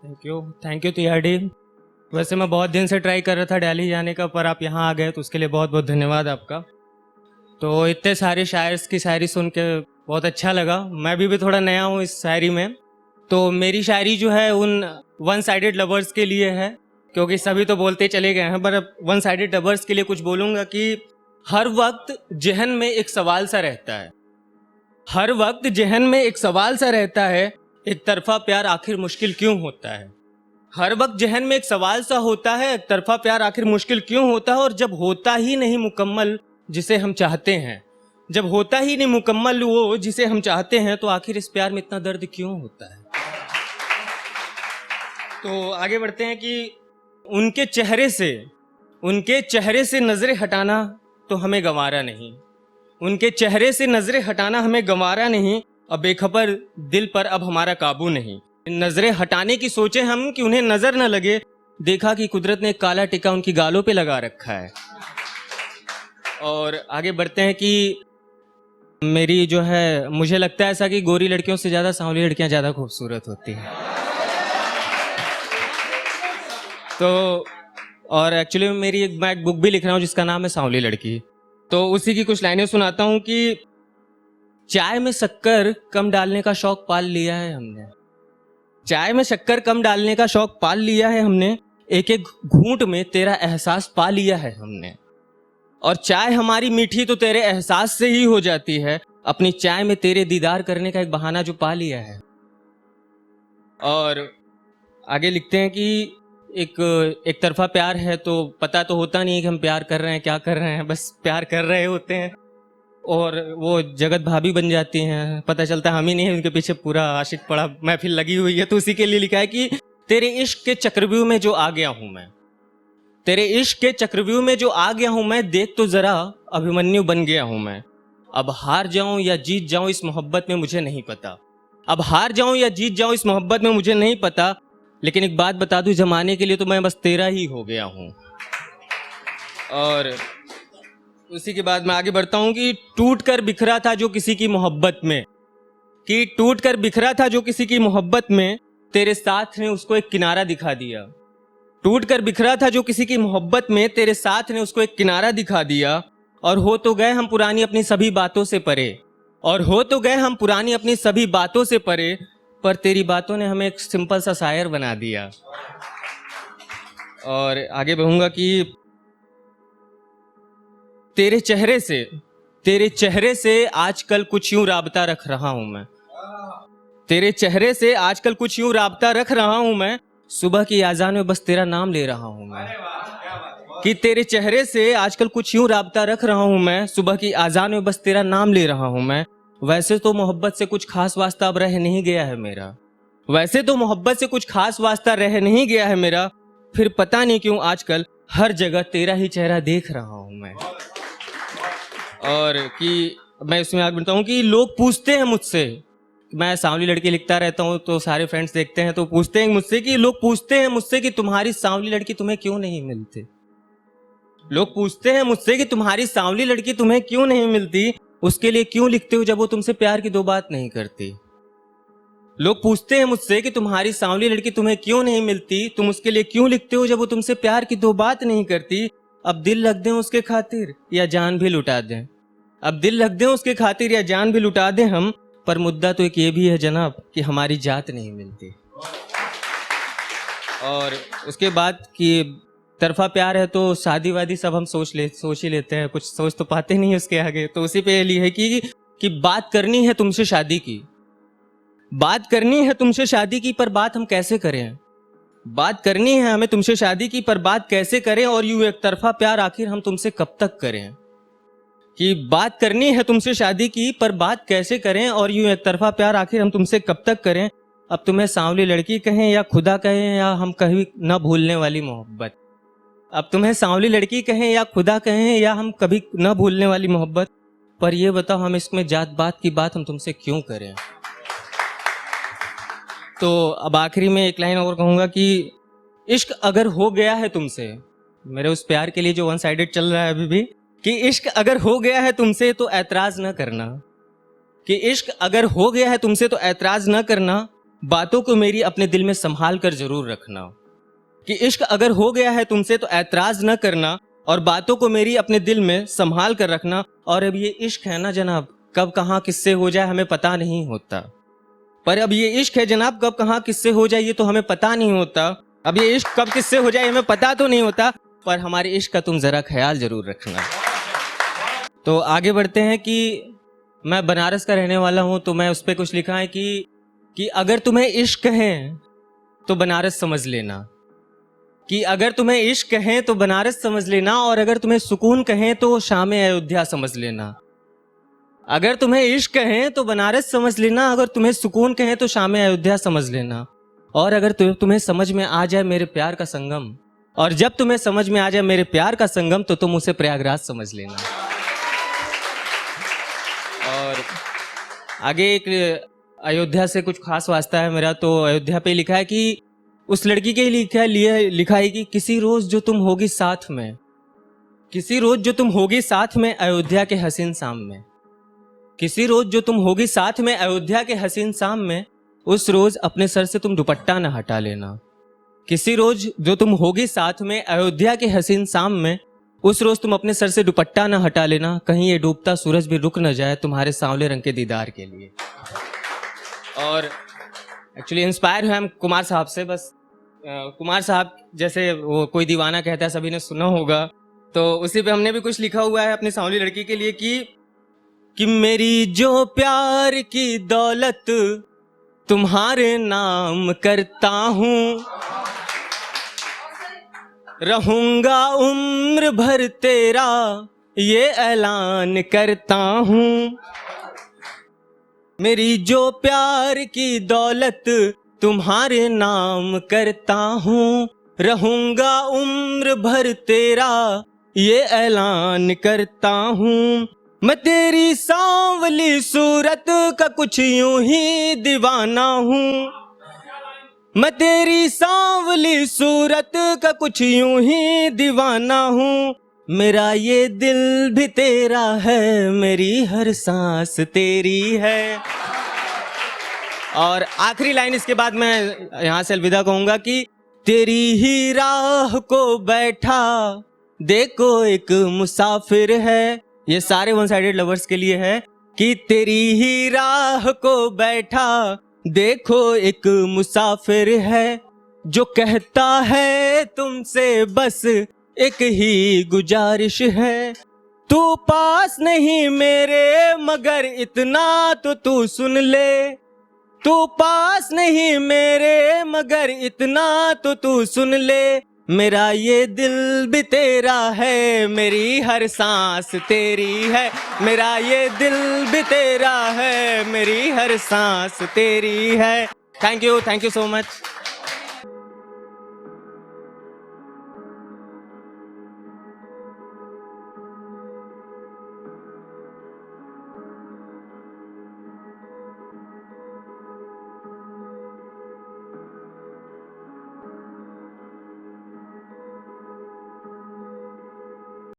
Thank you TRD. वैसे मैं बहुत दिन से ट्राई कर रहा था दिल्ली जाने का, पर आप यहाँ आ गए तो उसके लिए बहुत बहुत धन्यवाद आपका। तो इतने सारे शायर्स की शायरी सुन के बहुत अच्छा लगा। मैं भी थोड़ा नया हूँ इस शायरी में, तो मेरी शायरी जो है उन वन साइडेड लवर्स के लिए है, क्योंकि सभी तो बोलते चले गए हैं, पर अब वन साइडेड लवर्स के लिए कुछ बोलूँगा कि हर वक्त जहन में एक सवाल सा रहता है, हर वक्त जहन में एक सवाल सा रहता है, एक तरफा प्यार आखिर मुश्किल क्यों होता है। हर वक्त जहन में एक सवाल सा होता है, एक तरफा प्यार आखिर मुश्किल क्यों होता है। और जब होता ही नहीं मुकम्मल जिसे हम चाहते हैं, जब होता ही नहीं मुकम्मल वो जिसे हम चाहते हैं, तो आखिर इस प्यार में इतना दर्द क्यों होता है। तो आगे बढ़ते हैं कि उनके चेहरे से नजरें हटाना तो हमें गंवारा नहीं, उनके चेहरे से नजरें हटाना हमें गंवारा नहीं, अब बेखबर दिल पर अब हमारा काबू नहीं। नजरें हटाने की सोचे हम कि उन्हें नजर न लगे, देखा कि कुदरत ने काला टिका उनकी गालों पे लगा रखा है। और आगे बढ़ते हैं कि मेरी जो है, मुझे लगता है ऐसा कि गोरी लड़कियों से ज़्यादा सांवली लड़कियां ज़्यादा खूबसूरत होती हैं। तो और एक्चुअली मैं एक बुक भी लिख रहा हूँ जिसका नाम है सांवली लड़की। तो उसी की कुछ लाइनें सुनाता हूँ कि चाय में शक्कर कम डालने का शौक पाल लिया है हमने, चाय में शक्कर कम डालने का शौक पाल लिया है हमने, एक एक घूंट में तेरा एहसास पा लिया है हमने। और चाय हमारी मीठी तो तेरे एहसास से ही हो जाती है, अपनी चाय में तेरे दीदार करने का एक बहाना जो पा लिया है। और आगे लिखते हैं कि एक तरफा प्यार है तो पता तो होता नहीं है कि हम प्यार कर रहे हैं, क्या कर रहे हैं, बस प्यार कर रहे होते हैं और वो जगत भाभी बन जाती हैं, पता चलता है हम ही नहीं है उनके पीछे पूरा आशिक पड़ा महफिल लगी हुई है। तो उसी के लिए लिखा है कि तेरे इश्क के चक्रव्यूह में जो आ गया हूं मैं, तेरे इश्क के चक्रव्यूह में जो आ गया हूं मैं, देख तो जरा अभिमन्यु बन गया हूं मैं। अब हार जाऊं या जीत जाऊं इस मोहब्बत में मुझे नहीं पता, अब हार जाऊं या जीत जाऊं इस मोहब्बत में मुझे नहीं पता, लेकिन एक बात बता दूं जमाने के लिए तो मैं बस तेरा ही हो गया हूं। और उसी के बाद मैं आगे बढ़ता हूं कि टूट कर बिखरा था जो किसी की मोहब्बत में, कि टूट कर बिखरा था जो किसी की मोहब्बत में, तेरे साथ ने उसको एक किनारा दिखा दिया। टूट कर बिखरा था जो किसी की मोहब्बत में, तेरे साथ ने उसको एक किनारा दिखा दिया। और हो तो गए हम पुरानी अपनी सभी बातों से परे, और हो तो गए हम पुरानी अपनी सभी बातों से परे, पर तेरी बातों ने हमें एक सिंपल सा शायर बना दिया। और आगे बढ़ूंगा कि तेरे चेहरे से आजकल कुछ यूं राबता रख रहा हूं मैं, तेरे चेहरे से आजकल कुछ यूं राबता रख रहा हूं मैं, सुबह की आजान में बस तेरा नाम ले रहा हूं मैं। कि तेरे चेहरे से आजकल कुछ यूं राबता रख रहा हूं मैं, सुबह की आजान में बस तेरा नाम ले रहा हूं मैं। वैसे तो मोहब्बत से कुछ खास वास्ता अब रह नहीं गया है मेरा, वैसे तो मोहब्बत से कुछ खास वास्ता रह नहीं गया है मेरा, फिर पता नहीं क्यों आजकल हर जगह तेरा ही चेहरा देख रहा हूं मैं। और कि मैं इसमें आगे बढ़ता हूँ कि लोग पूछते हैं मुझसे, मैं सांवली लड़की लिखता रहता हूँ तो सारे फ्रेंड्स देखते हैं तो पूछते हैं मुझसे, कि लोग पूछते हैं मुझसे कि तुम्हारी सांवली लड़की तुम्हें क्यों नहीं मिलती। लोग पूछते हैं मुझसे कि तुम्हारी सांवली लड़की तुम्हें क्यों नहीं मिलती, उसके लिए क्यों लिखते हो जब वो तुमसे प्यार की दो बात नहीं करती। लोग पूछते हैं मुझसे कि तुम्हारी सांवली लड़की तुम्हें क्यों नहीं मिलती, तुम उसके लिए क्यों लिखते हो जब वो तुमसे प्यार की दो बात नहीं करती। अब दिल रख दें उसके खातिर या जान भी लुटा दें, अब दिल रख दें उसके खातिर या जान भी लुटा दें हम, पर मुद्दा तो एक ये भी है जनाब कि हमारी जात नहीं मिलती। और उसके बाद कि तरफा प्यार है तो शादी वादी सब हम सोच ही लेते हैं, कुछ सोच तो पाते नहीं उसके आगे। तो उसी पे लिए है कि बात करनी है तुमसे शादी की, बात करनी है तुमसे शादी की, पर बात हम कैसे करें। बात करनी है हमें तुमसे शादी की, पर बात कैसे करें, और यूं एक तरफा प्यार आखिर हम तुमसे कब तक करें। कि बात करनी है तुमसे शादी की, पर बात कैसे करें, और यूं एक तरफा प्यार आखिर हम तुमसे कब तक करें। अब तुम्हें सांवली लड़की कहें या खुदा कहें या हम कभी न भूलने वाली मोहब्बत, अब तुम्हें सांवली लड़की कहें या खुदा कहें या हम कभी न भूलने वाली मोहब्बत, पर ये बताओ हम इसमें जात बात की बात हम तुमसे क्यों करें। तो अब आखिरी में एक लाइन और कहूँगा कि इश्क अगर हो गया है तुमसे, मेरे उस प्यार के लिए जो वन साइडेड चल रहा है अभी भी, कि इश्क अगर हो गया है तुमसे तो ऐतराज न करना, कि इश्क अगर हो गया है तुमसे तो ऐतराज न करना, बातों को मेरी अपने दिल में संभाल कर जरूर रखना, कि इश्क अगर हो गया है तुमसे तो ऐतराज न करना, और बातों को मेरी अपने दिल में संभाल कर रखना। और अब ये इश्क है ना जनाब, कब कहाँ किससे हो जाए हमें पता नहीं होता। पर अब ये इश्क है जनाब, कब कहाँ किससे हो जाए ये तो हमें पता नहीं होता। अब ये इश्क कब किससे हो जाए हमें पता तो नहीं होता, पर हमारे इश्क का तुम जरा ख्याल जरूर रखना। तो आगे बढ़ते हैं कि मैं बनारस का रहने वाला हूं, तो मैं उस पर कुछ लिखा है कि अगर तुम्हें इश्क है तो बनारस समझ लेना, कि अगर तुम्हें इश्क है तो बनारस समझ लेना, और अगर तुम्हें सुकून कहें तो शाम अयोध्या समझ लेना। अगर तुम्हें इश्क है तो बनारस समझ लेना, अगर तुम्हें सुकून कहें तो शाम अयोध्या समझ लेना, और अगर तुम्हें समझ में आ जाए मेरे प्यार का संगम, और जब तुम्हें समझ में आ जाए मेरे प्यार का संगम तो तुम उसे प्रयागराज समझ लेना। और आगे एक अयोध्या से कुछ खास वास्ता है मेरा, तो अयोध्या पे लिखा है कि उस लड़की के लिए लिखा है कि किसी रोज जो तुम होगी साथ में, किसी रोज जो तुम होगी साथ में अयोध्या के हसीन शाम में, किसी रोज जो तुम होगी साथ में अयोध्या के हसीन शाम में, उस रोज अपने सर से तुम दुपट्टा न हटा लेना। किसी रोज जो तुम होगी साथ में अयोध्या के हसीन शाम में, उस रोज तुम अपने सर से दुपट्टा न हटा लेना, कहीं ये डूबता सूरज भी रुक न जाए तुम्हारे सांवले रंग के दीदार के लिए। और एक्चुअली इंस्पायर हुए हम कुमार साहब से, बस कुमार साहब जैसे वो कोई दीवाना कहता है, सभी ने सुना होगा, तो उसी पे हमने भी कुछ लिखा हुआ है अपनी सांवली लड़की के लिए कि मेरी जो प्यार की दौलत तुम्हारे नाम करता हूँ, रहूंगा उम्र भर तेरा ये ऐलान करता हूँ। मेरी जो प्यार की दौलत तुम्हारे नाम करता हूँ, रहूंगा उम्र भर तेरा ये ऐलान करता हूँ। मैं तेरी सांवली सूरत का कुछ यूं ही दीवाना हूँ, मैं तेरी सांवली सूरत का कुछ यूं ही दीवाना हूँ। मेरा ये दिल भी तेरा है, मेरी हर सांस तेरी है। और आखिरी लाइन इसके बाद मैं यहाँ से अलविदा कहूँगा कि तेरी ही राह को बैठा देखो एक मुसाफिर है। ये सारे वन साइडेड लवर्स के लिए है कि तेरी ही राह को बैठा देखो एक मुसाफिर है, जो कहता है तुमसे बस एक ही गुजारिश है, तू पास नहीं मेरे मगर इतना तो तू सुन ले, तू पास नहीं मेरे मगर इतना तो तू सुन ले। मेरा ये दिल भी तेरा है, मेरी हर सांस तेरी है, मेरा ये दिल भी तेरा है, मेरी हर सांस तेरी है। Thank you so much.